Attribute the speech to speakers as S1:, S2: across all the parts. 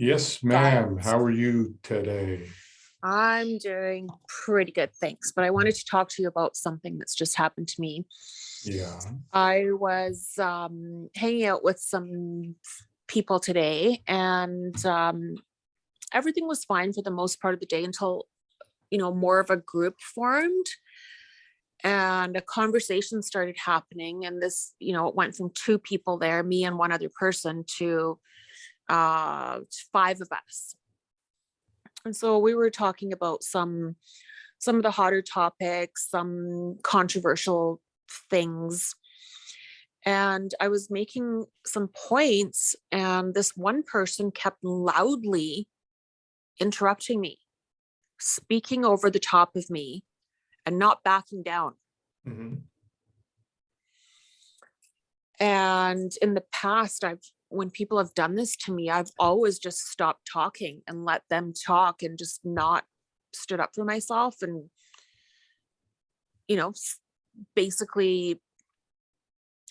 S1: Yes, ma'am.
S2: Diet.
S1: How are you today?
S2: I'm doing pretty good, thanks. But I wanted to talk to you about something that's just happened to me.
S1: Yeah.
S2: I was hanging out with some people today, and everything was fine for the most part of the day until more of a group formed and a conversation started happening. And this, it went from two people there, me and one other person, to five of us. And so we were talking about some of the hotter topics, some controversial things. And I was making some points, and this one person kept loudly interrupting me, speaking over the top of me, and not backing down.
S1: Mhm.
S2: And in the past, when people have done this to me, I've always just stopped talking and let them talk and just not stood up for myself and, basically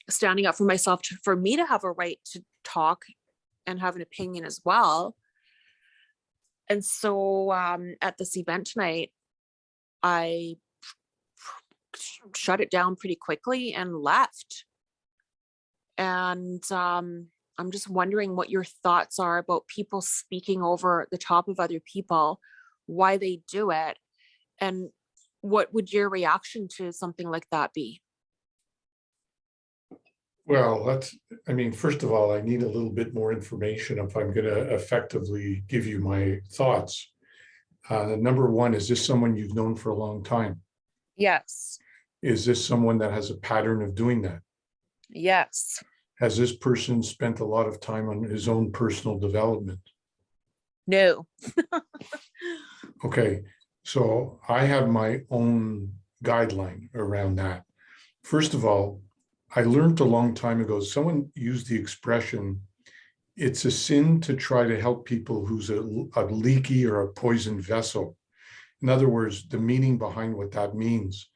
S2: standing up for myself for me to have a right to talk and have an opinion as well. And so at this event tonight, I shut it down pretty quickly and left. And I'm just wondering what your thoughts are about people speaking over the top of other people, why they do it, and what would your reaction to something like that be?
S1: Well, first of all, I need a little bit more information if I'm going to effectively give you my thoughts. Number one, is this someone you've known for a long time?
S2: Yes.
S1: Is this someone that has a pattern of doing that?
S2: Yes.
S1: Has this person spent a lot of time on his own personal development?
S2: No.
S1: Okay, so I have my own guideline around that. First of all, I learned a long time ago, someone used the expression, it's a sin to try to help people who's a leaky or a poisoned vessel. In other words, the meaning behind what that means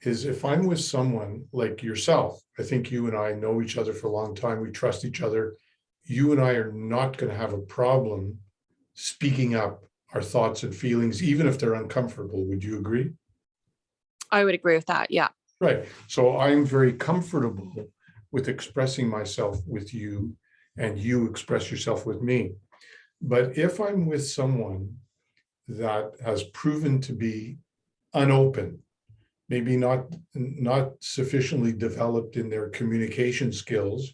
S1: is if I'm with someone like yourself, I think you and I know each other for a long time, we trust each other. You and I are not going to have a problem speaking up our thoughts and feelings, even if they're uncomfortable. Would you agree?
S2: I would agree with that. Yeah.
S1: Right. So I'm very comfortable with expressing myself with you and you express yourself with me. But if I'm with someone that has proven to be unopen, maybe not sufficiently developed in their communication skills,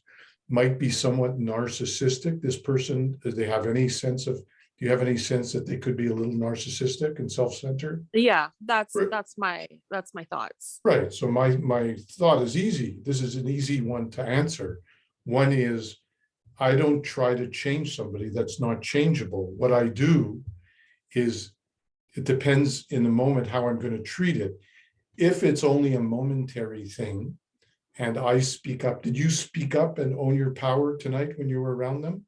S1: might be somewhat narcissistic. This person, do they have any sense of, do you have any sense that they could be a little narcissistic and self-centered?
S2: Yeah, that's my thoughts.
S1: Right. So my thought is easy. This is an easy one to answer. One is I don't try to change somebody that's not changeable. What I do is it depends in the moment how I'm going to treat it. If it's only a momentary thing and I speak up, did you speak up and own your power tonight when you were around them?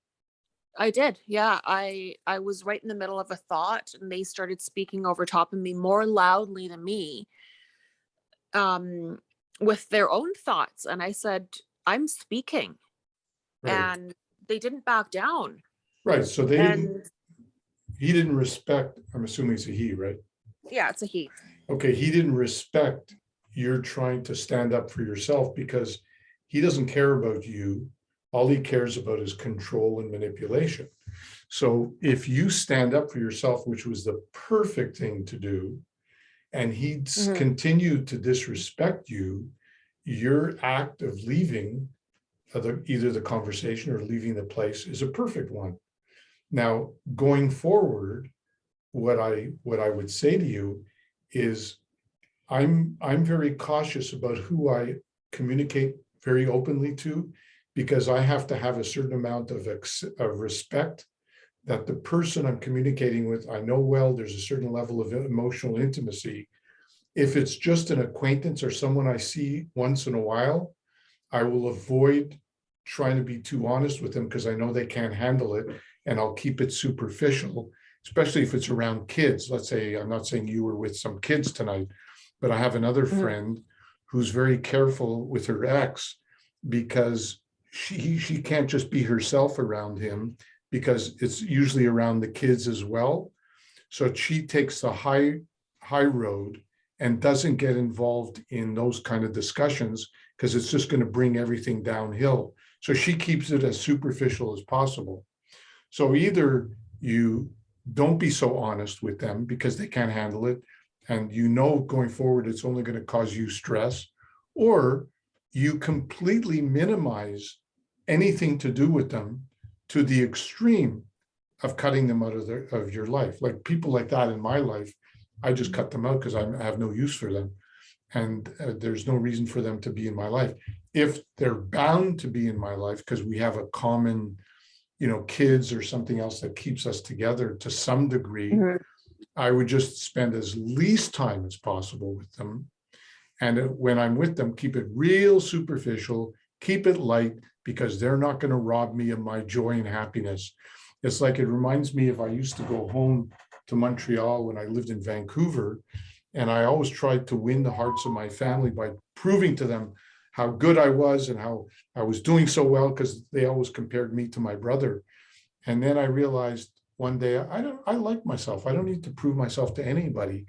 S2: I did. Yeah. I was right in the middle of a thought and they started speaking over top of me more loudly than me, um, with their own thoughts. And I said, I'm speaking.
S1: Right.
S2: And they didn't back down.
S1: Right. So they didn't,
S2: And
S1: he didn't respect, I'm assuming it's a he, right?
S2: yeah, it's a he.
S1: Okay, he didn't respect you're trying to stand up for yourself because he doesn't care about you. All he cares about is control and manipulation. So if you stand up for yourself, which was the perfect thing to do, and he
S2: Mhm.
S1: continued to disrespect you, your act of leaving either the conversation or leaving the place is a perfect one. Now, going forward, what I would say to you is I'm very cautious about who I communicate very openly to because I have to have a certain amount of respect that the person I'm communicating with, I know well, there's a certain level of emotional intimacy. If it's just an acquaintance or someone I see once in a while, I will avoid trying to be too honest with them because I know they can't handle it and I'll keep it superficial, especially if it's around kids. Let's say, I'm not saying you were with some kids tonight, but I have another
S2: Mhm.
S1: friend who's very careful with her ex because she can't just be herself around him because it's usually around the kids as well. So she takes the high road and doesn't get involved in those kind of discussions because it's just going to bring everything downhill. So she keeps it as superficial as possible. So either you don't be so honest with them because they can't handle it, and you know going forward it's only going to cause you stress, or you completely minimize anything to do with them to the extreme of cutting them out of your life. Like people like that in my life, I just cut them out because I have no use for them. And there's no reason for them to be in my life. If they're bound to be in my life because we have a common, kids or something else that keeps us together to some degree,
S2: Mhm.
S1: I would just spend as least time as possible with them. And when I'm with them, keep it real superficial, keep it light, because they're not going to rob me of my joy and happiness. It's like, it reminds me if I used to go home to Montreal when I lived in Vancouver, and I always tried to win the hearts of my family by proving to them how good I was and how I was doing so well, because they always compared me to my brother. And then I realized one day, I like myself. I don't need to prove myself to anybody.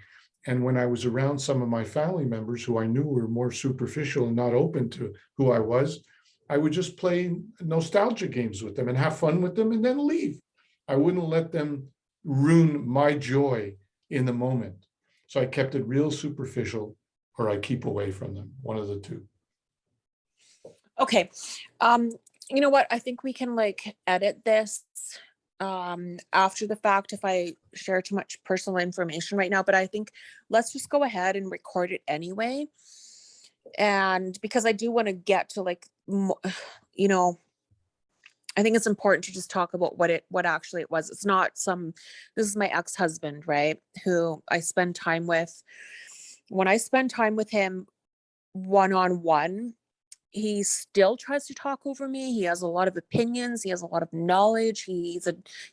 S1: And when I was around some of my family members who I knew were more superficial and not open to who I was, I would just play nostalgia games with them and have fun with them and then leave. I wouldn't let them ruin my joy in the moment. So I kept it real superficial, or I keep away from them, one of the two.
S2: Okay. Um, you know what? I think we can like edit this after the fact if I share too much personal information right now, but I think let's just go ahead and record it anyway. And because I do want to get to like, you know, I think it's important to just talk about what actually it was. It's not this is my ex-husband, right? Who I spend time with. When I spend time with him one-on-one, he still tries to talk over me. He has a lot of opinions. He has a lot of knowledge. He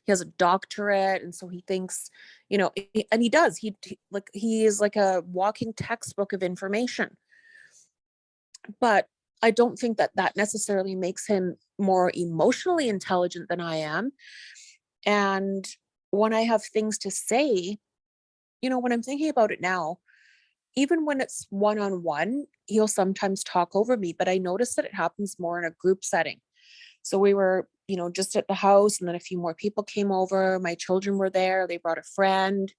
S2: has a doctorate. And so he thinks, and he does, he is like a walking textbook of information. But I don't think that necessarily makes him more emotionally intelligent than I am. And when I have things to say, when I'm thinking about it now, even when it's one-on-one, he'll sometimes talk over me, but I noticed that it happens more in a group setting. So we were, just at the house, and then a few more people came over. My children were there. They brought a friend.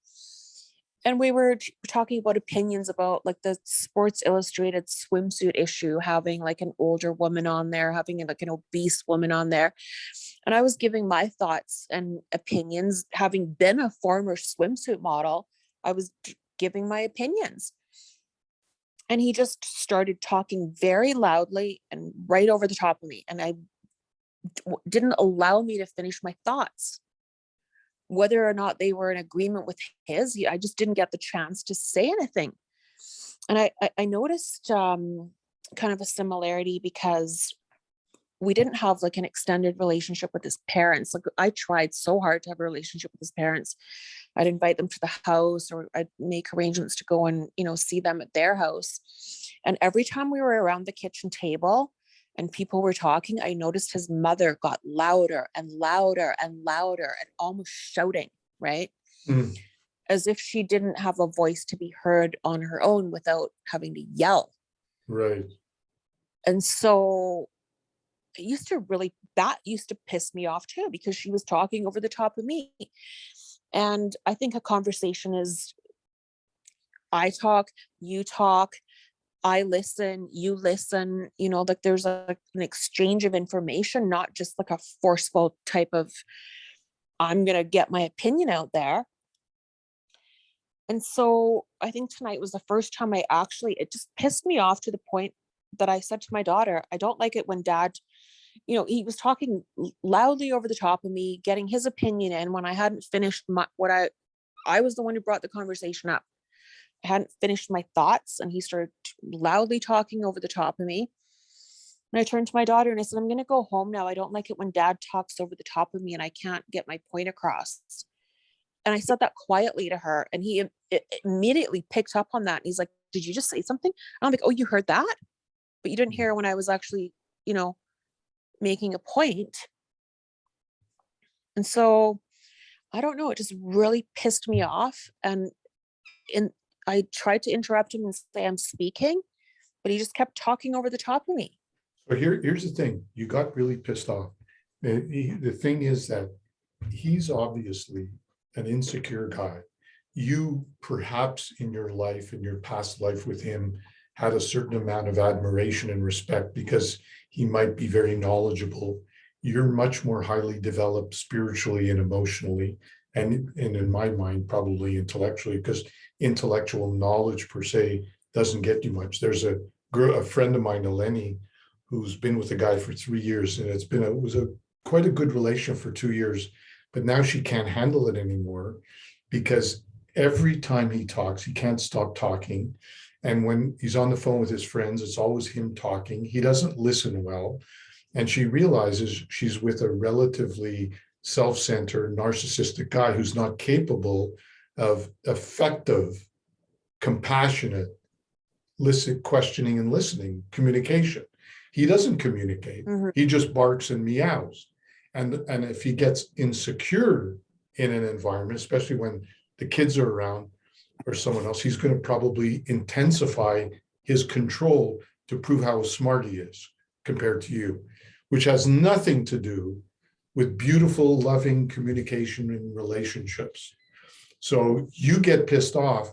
S2: And we were talking about opinions about like the Sports Illustrated swimsuit issue, having like an older woman on there, having like an obese woman on there. And I was giving my thoughts and opinions, having been a former swimsuit model. I was giving my opinions. And he just started talking very loudly and right over the top of me. And I didn't allow me to finish my thoughts. Whether or not they were in agreement with I just didn't get the chance to say anything. And I noticed kind of a similarity because we didn't have like an extended relationship with his parents. Like I tried so hard to have a relationship with his parents. I'd invite them to the house, or I'd make arrangements to go and, see them at their house. And every time we were around the kitchen table and people were talking, I noticed his mother got louder and louder and louder and almost shouting, right?
S1: Mm.
S2: As if she didn't have a voice to be heard on her own without having to yell.
S1: Right.
S2: And so that used to piss me off too, because she was talking over the top of me. And I think a conversation is, I talk, you talk, I listen, you listen, like there's an exchange of information, not just like a forceful type of, I'm going to get my opinion out there. And so I think tonight was the first time it just pissed me off to the point that I said to my daughter, I don't like it when dad, he was talking loudly over the top of me, getting his opinion in when I hadn't finished I was the one who brought the conversation up. I hadn't finished my thoughts, and he started loudly talking over the top of me. And I turned to my daughter and I said, I'm going to go home now. I don't like it when dad talks over the top of me and I can't get my point across. And I said that quietly to her, and he immediately picked up on that. And he's like, did you just say something? And I'm like, oh, you heard that? But you didn't hear when I was actually, making a point. And so I don't know, it just really pissed me off. And I tried to interrupt him and say, I'm speaking, but he just kept talking over the top of me.
S1: So here's the thing, you got really pissed off. The thing is that he's obviously an insecure guy. You perhaps in your life, in your past life with him, had a certain amount of admiration and respect because he might be very knowledgeable. You're much more highly developed spiritually and emotionally, and in my mind, probably intellectually, because intellectual knowledge per se doesn't get you much. There's a friend of mine, Elaine, who's been with a guy for 3 years, and it was a quite a good relation for 2 years, but now she can't handle it anymore because every time he talks, he can't stop talking. And when he's on the phone with his friends, it's always him talking. He doesn't listen well. And she realizes she's with a relatively self-centered, narcissistic guy who's not capable of effective, compassionate, questioning and listening, communication. He doesn't communicate.
S2: Mhm.
S1: He just barks and meows. And if he gets insecure in an environment, especially when the kids are around or someone else, he's going to probably intensify his control to prove how smart he is compared to you, which has nothing to do with beautiful, loving communication and relationships. So you get pissed off.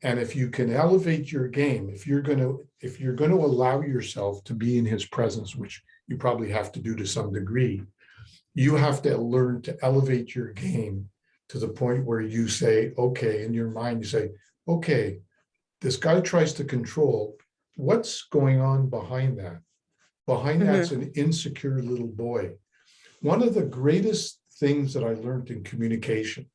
S1: And if you can elevate your game, if you're going to allow yourself to be in his presence, which you probably have to do to some degree, you have to learn to elevate your game to the point where you say, okay, in your mind, you say, okay, this guy tries to control. What's going on behind that? Behind that's an insecure little boy. One of the greatest things that I learned in communication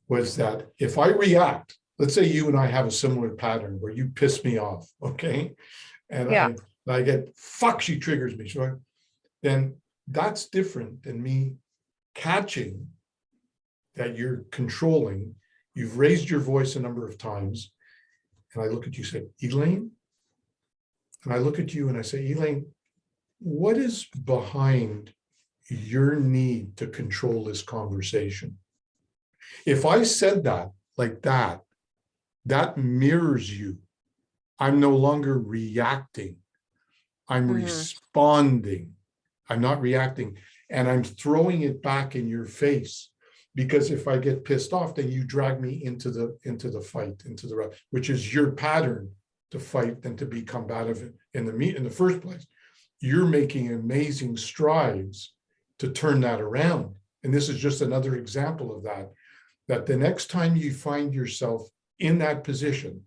S1: was that if I react, let's say you and I have a similar pattern where you piss me off, okay? And
S2: Yeah.
S1: I get, fuck, she triggers me. So then that's different than me catching that you're controlling. You've raised your voice a number of times. And I look at you and say, Elaine? And I look at you and I say, Elaine, what is behind your need to control this conversation? If I said that like that, that mirrors you. I'm no longer reacting. I'm responding. I'm not reacting. And I'm throwing it back in your face. Because if I get pissed off, then you drag me into the fight, which is your pattern to fight and to be combative in the first place. You're making amazing strides to turn that around. And this is just another example of that the next time you find yourself in that position,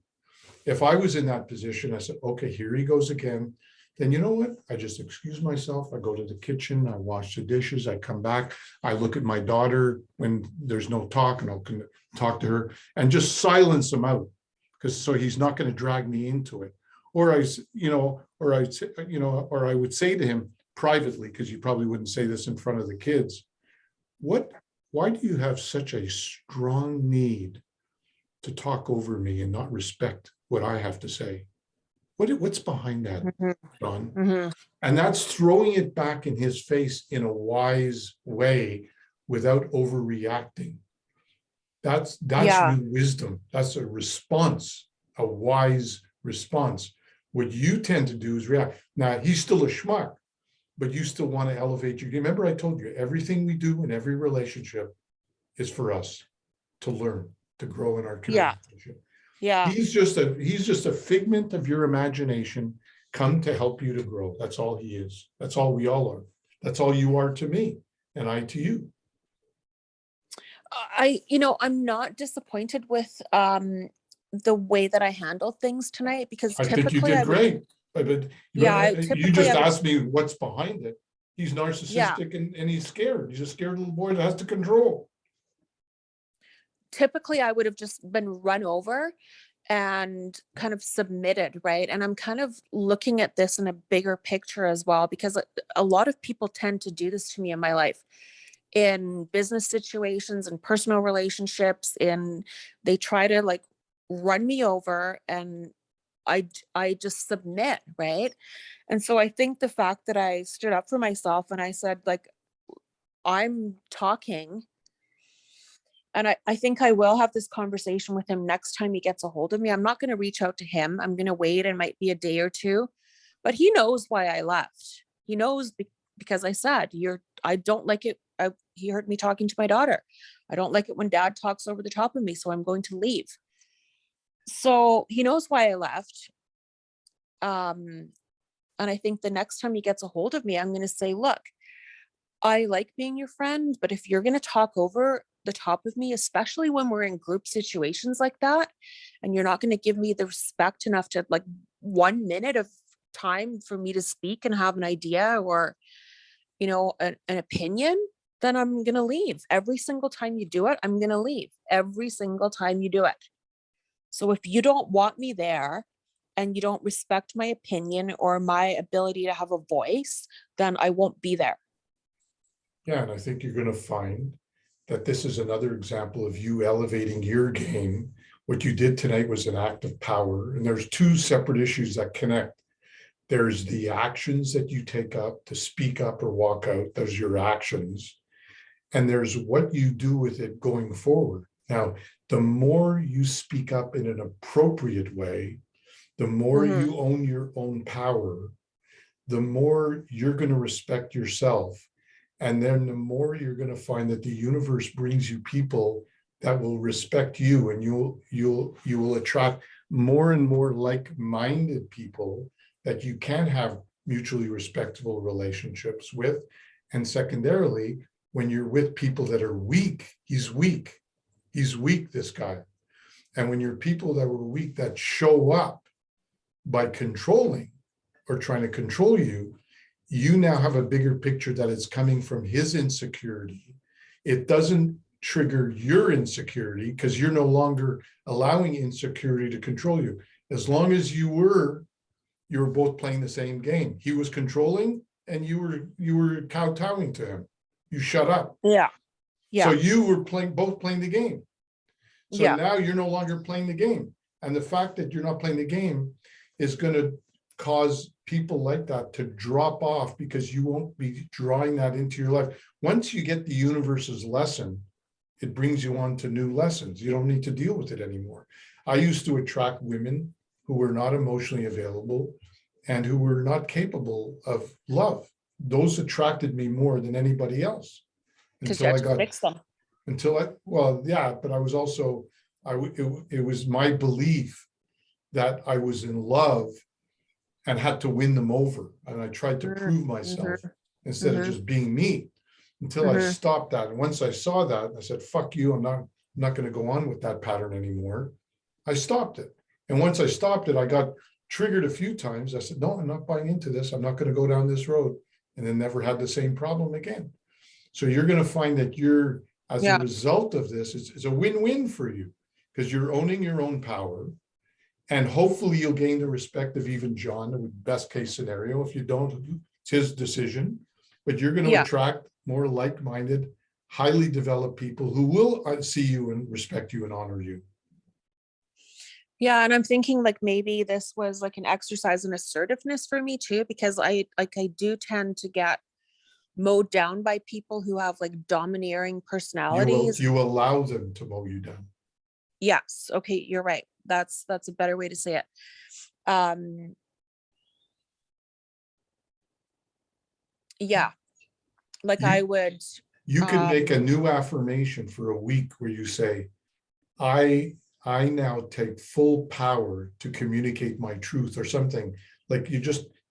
S1: if I was in that position, I said, okay, here he goes again. Then you know what? I just excuse myself. I go to the kitchen, I wash the dishes, I come back, I look at my daughter when there's no talk, and I'll talk to her and just silence him out, because so he's not going to drag me into it. Or I would say to him privately, because you probably wouldn't say this in front of the kids, why do you have such a strong need to talk over me and not respect what I have to say? What's behind that, John? And that's throwing it back in his face in a wise way without overreacting. That's new wisdom. That's a response, a wise response. What you tend to do is react. Now, he's still a schmuck, but you still want to elevate your game. Remember, I told you, everything we do in every relationship is for us to learn, to grow in our relationship.
S2: Yeah.
S1: He's just a figment of your imagination come to help you to grow. That's all he is. That's all we all are. That's all you are to me and I to you.
S2: I'm not disappointed with the way that I handled things tonight, because
S1: I think you did great. But you just asked me what's behind it. He's narcissistic and he's scared. He's a scared little boy that has to control.
S2: Typically I would have just been run over and kind of submitted, right? And I'm kind of looking at this in a bigger picture as well, because a lot of people tend to do this to me in my life, in business situations and personal relationships, and they try to like run me over, and I just submit, right? And so I think the fact that I stood up for myself and I said, like, I'm talking, and I think I will have this conversation with him next time he gets a hold of me. I'm not going to reach out to him. I'm going to wait. It might be a day or two, but he knows why I left. He knows because I said, I don't like it. He heard me talking to my daughter. I don't like it when dad talks over the top of me, so I'm going to leave. So he knows why I left. And I think the next time he gets a hold of me, I'm going to say, look, I like being your friend, but if you're going to talk over the top of me, especially when we're in group situations like that, and you're not going to give me the respect enough to, like, 1 minute of time for me to speak and have an idea, or, an opinion, then I'm going to leave. Every single time you do it, I'm going to leave. Every single time you do it. So if you don't want me there and you don't respect my opinion or my ability to have a voice, then I won't be there.
S1: Yeah, and I think you're going to find that this is another example of you elevating your game. What you did tonight was an act of power, and there's two separate issues that connect. There's the actions that you take up to speak up or walk out. Those are your actions. And there's what you do with it going forward. Now, the more you speak up in an appropriate way, the more you own your own power, the more you're going to respect yourself. And then the more you're going to find that the universe brings you people that will respect you, and you will attract more and more like-minded people that you can have mutually respectable relationships with. And secondarily, when you're with people that are weak, he's weak, this guy. And when you're people that were weak that show up by controlling or trying to control you, you now have a bigger picture that it's coming from his insecurity. It doesn't trigger your insecurity because you're no longer allowing insecurity to control you. As long as you were both playing the same game. He was controlling and you were kowtowing to him. You shut up.
S2: Yeah.
S1: So you were both playing the game. So
S2: Yeah.
S1: now you're no longer playing the game. And the fact that you're not playing the game is going to cause people like that to drop off because you won't be drawing that into your life. Once you get the universe's lesson, it brings you on to new lessons. You don't need to deal with it anymore. I used to attract women who were not emotionally available and who were not capable of love. Those attracted me more than anybody else.
S2: Because you had to fix them.
S1: But I was also, it was my belief that I was in love and had to win them over. And I tried to prove myself instead of just being me until I stopped that. And once I saw that, I said, fuck you, I'm not going to go on with that pattern anymore. I stopped it. And once I stopped it, I got triggered a few times. I said, no, I'm not buying into this. I'm not going to go down this road, and then never had the same problem again. So you're going to find that as a result of this, it's a win-win for you because you're owning your own power. And hopefully you'll gain the respect of even John, the best case scenario. If you don't, it's his decision. But you're going to attract more like-minded, highly developed people who will see you and respect you and honor you.
S2: Yeah. And I'm thinking like maybe this was like an exercise in assertiveness for me too, because I do tend to get mowed down by people who have like domineering personalities.
S1: You allow them to mow you down.
S2: Yes. Okay. You're right. That's a better way to say it. Yeah. Like
S1: you can make a new affirmation for a week where you say, I now take full power to communicate my truth, or something. Like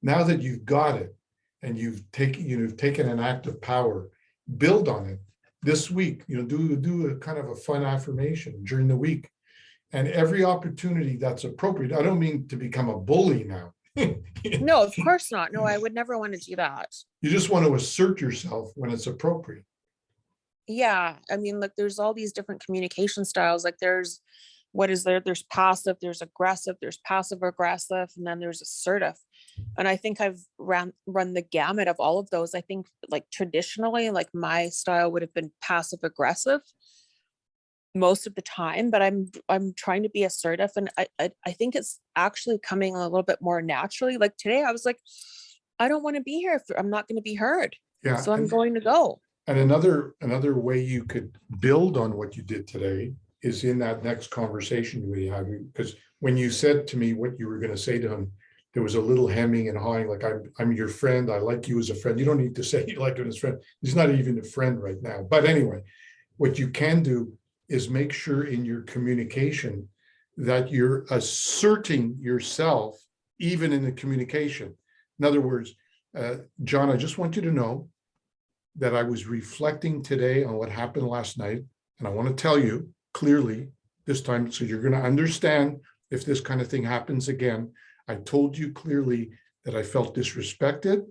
S1: now that you've got it and you've taken an act of power, build on it this week. Do a kind of a fun affirmation during the week, and every opportunity that's appropriate. I don't mean to become a bully now.
S2: No, of course not. No, I would never want to do that.
S1: You just want to assert yourself when it's appropriate.
S2: Yeah. I mean, like there's all these different communication styles. Like there's passive, there's aggressive, there's passive aggressive, and then there's assertive. And I think I've run the gamut of all of those. I think like traditionally, like my style would have been passive aggressive most of the time, but I'm trying to be assertive. And I think it's actually coming a little bit more naturally. Like today I was like, I don't want to be here if I'm not going to be heard.
S1: Yeah.
S2: So I'm going to go.
S1: And another way you could build on what you did today is in that next conversation we had, because when you said to me what you were going to say to him, there was a little hemming and hawing, like I'm your friend. I like you as a friend. You don't need to say you like him as a friend. He's not even a friend right now. But anyway, what you can do is make sure in your communication that you're asserting yourself, even in the communication. In other words, John, I just want you to know that I was reflecting today on what happened last night. And I want to tell you clearly this time, so you're going to understand if this kind of thing happens again. I told you clearly that I felt disrespected.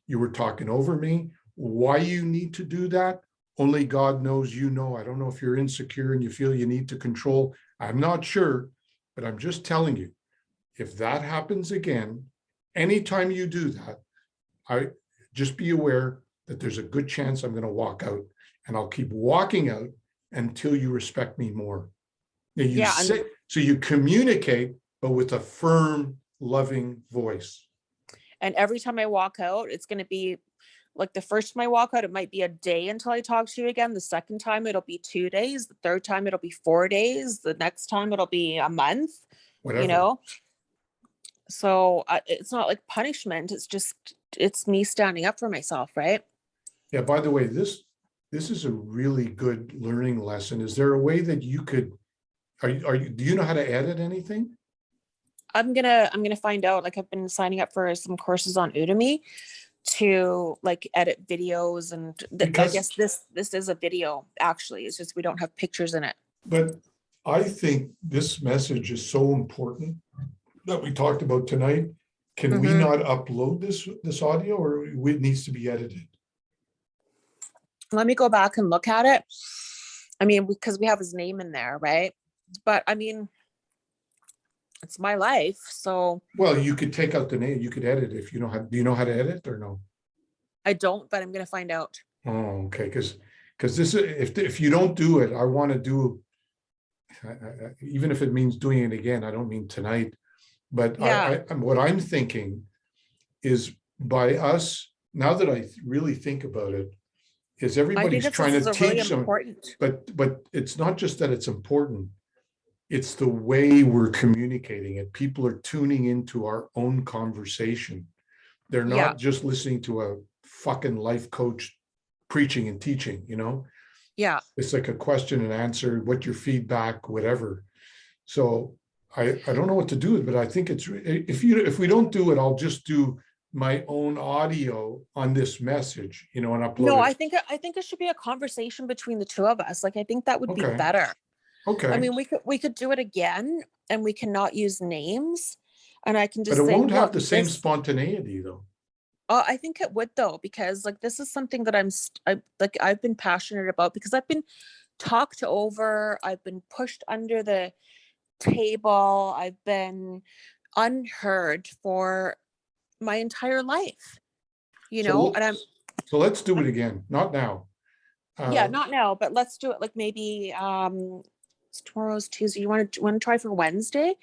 S1: You were talking over me. Why you need to do that? Only God knows, you know. I don't know if you're insecure and you feel you need to control. I'm not sure, but I'm just telling you, if that happens again, anytime you do that, I just be aware that there's a good chance I'm going to walk out, and I'll keep walking out until you respect me more. Now you
S2: Yeah.
S1: say, so you communicate, but with a firm, loving voice.
S2: And every time I walk out, it's going to be like the first time I walk out, it might be a day until I talk to you again. The second time it'll be 2 days. The third time it'll be 4 days. The next time it'll be a month,
S1: Whatever.
S2: you know? So it's not like punishment. It's just, it's me standing up for myself. Right.
S1: Yeah, by the way, this is a really good learning lesson. Is there a way that you could, do you know how to edit anything?
S2: I'm gonna find out. Like I've been signing up for some courses on Udemy to like edit videos, and I
S1: Because,
S2: guess this is a video actually. It's just we don't have pictures in it.
S1: but I think this message is so important that we talked about tonight. Can we not upload this audio, or it needs to be edited?
S2: Let me go back and look at it. I mean, because we have his name in there, right? But I mean, it's my life, so
S1: Well, you could take out the name, you could edit if you know how, do you know how to edit or no?
S2: I don't, but I'm gonna find out.
S1: Oh, okay, because this, if you don't do it, I want to do, even if it means doing it again, I don't mean tonight, but
S2: Yeah,
S1: what I'm thinking is, by us, now that I really think about it, is
S2: I think
S1: everybody's
S2: this
S1: trying
S2: is
S1: to
S2: a really
S1: teach them,
S2: important.
S1: but it's not just that it's important. It's the way we're communicating it. People are tuning into our own conversation. They're
S2: Yeah,
S1: not just listening to a fucking life coach preaching and teaching, you know?
S2: yeah.
S1: It's like a question and answer, what your feedback, whatever. So I don't know what to do, but I think it's, if we don't do it, I'll just do my own audio on this message, and upload
S2: No,
S1: it.
S2: I think it should be a conversation between the two of us. Like I think that would be
S1: Okay.
S2: better. I
S1: Okay.
S2: mean, we could do it again, and we cannot use names, and I can
S1: But
S2: just
S1: it
S2: say,
S1: won't have
S2: look,
S1: the same
S2: this.
S1: spontaneity though.
S2: I think it would though, because like this is something that I've been passionate about, because I've been talked over, I've been pushed under the table, I've been unheard for my entire life,
S1: So,
S2: and
S1: so let's do it again. Not now.
S2: yeah,
S1: Uh,
S2: not now, but let's do it like maybe tomorrow's Tuesday. You want to try for Wednesday?